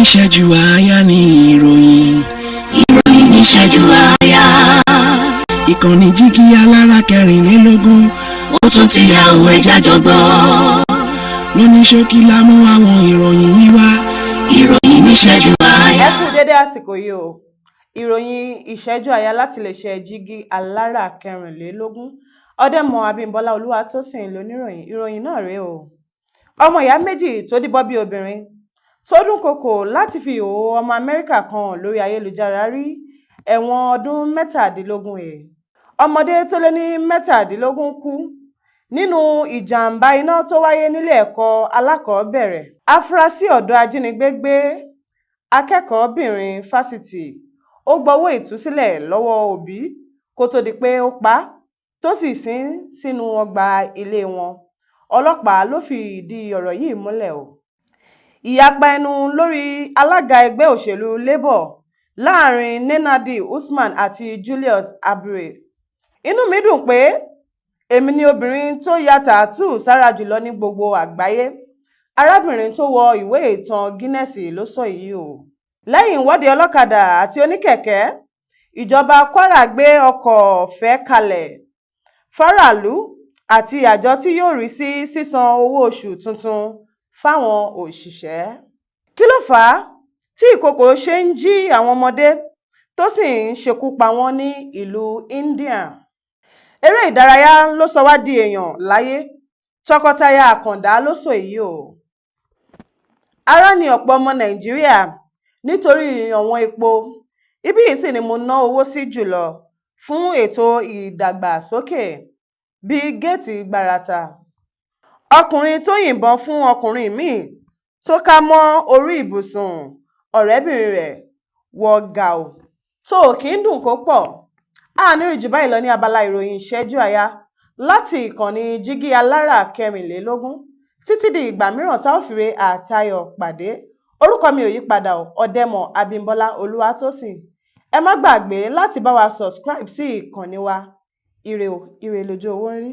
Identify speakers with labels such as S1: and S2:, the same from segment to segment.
S1: ìṣẹ́jú àáyá ni ìròyìn.
S2: ìròyìn ní ìṣẹ́jú àáyá.
S1: ìkànnì Jígí Alára 24.
S2: ó tún ti yá òwe jájọgbọ́.
S1: lóní ṣókí la mú àwọn ìròyìn yìí wá.
S2: ìròyìn ní ìṣẹ́jú àáyá.
S3: ẹ kú dédé àsìkò yìí o. ìròyìn ìṣẹ́jú àáyá láti lè ṣe Jígí Alára 24. Ọdẹ́mọ Abímbọ́lá Olúwatósìn lóníròyìn. ìròyìn náà rèé o. ọmọ ìyá méjì tó díbọ́n bí obìnrin tó dúnkokò láti fi ìhòòhò ọmọ Amẹ́ríkà kan lórí ayélujára rí ẹ̀wọ̀n ọdún 17 he. ọmọdé tó lé ní 17 kú nínú ìjàmbá iná tó wáyé nílé ẹ̀kọ́ alákọ̀ọ́bẹ̀rẹ̀. afurasí ọ̀dọ́ ajínigbé gbé akẹ́kọ̀ọ́bìnrin fásitì. ó gbowó ìtúsílẹ̀ lọ́wọ́ òbí kó tó di pé ó pa á tó sì sin sínú ọgbà ilé wọn. ọlọ́pàá ló fi ìdí ọ̀rọ̀ yìí múlẹ̀ o. ìyapa ẹnu lórí alága ẹgbẹ́ òṣèlú Labour láàrin Nenadi Usman àti Julius Abure. inú mi dùn pé èmi ni obìnrin tó ya tààtù sára jùlọ ní gbogbo àgbáyé. arábìnrin tó wọ ìwé ìtàn Guinness ló sọ èyí o. lẹ́yìn ìwọ́de ọlọ́kadà àti oníkẹ̀kẹ́, ìjọba Kwara gbé ọkọ̀ ọ̀fẹ́ kalẹ̀ fáráàlú àti àjọ tí yóò rí sí sísan owó oṣù tuntun fáwọn òṣìṣẹ́. kí ló fà á tí ìkòkò ṣe ń jí àwọn ọmọdé tó sì ń ṣekú pa wọ́n ní ìlú India? eré ìdárayá ló sọ wá di èèyàn láyé. tọkọtaya àkàndá ló sọ èyí o. ará ni ọ̀pọ̀ ọmọ Nàìjíríà nítorí ọ̀wọ́n epo. ibí yìí sì ni mo ná owó sí jùlọ fún ètò ìdàgbàsókè bíi géètì gbàràtà. ọkùnrin tó yìnbọn fún ọkùnrin míì tó ká mọ́ orí ibùsùn ọ̀rẹ́bìnrin rẹ̀ wọ gàù tó kì í dùn kó pọ̀. a ní rí jù báyìí lọ ní abala ìròyìn ìṣẹ́jú àáyá láti ìkànnì Jígí Alára 24. títí di ìgbà mìíràn tá ò fi re àtayọ̀ pàdé. orúkọ mi ò yí padà o, Ọdẹ́mọ Abímbọ́lá Olúwatósìn. ẹ má gbàgbé láti bá wa subscribe sí ìkànnì wa. ire o, ire lójú owó ń rí.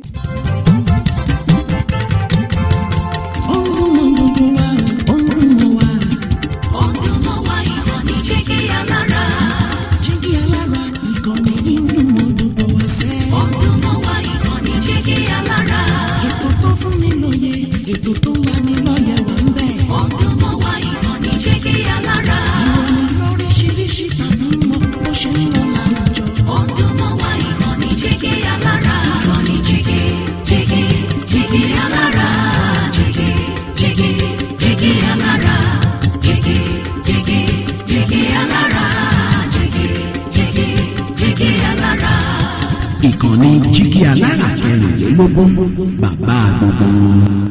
S1: ìkànnì Jígí Alára 24, bàbá gbogbo.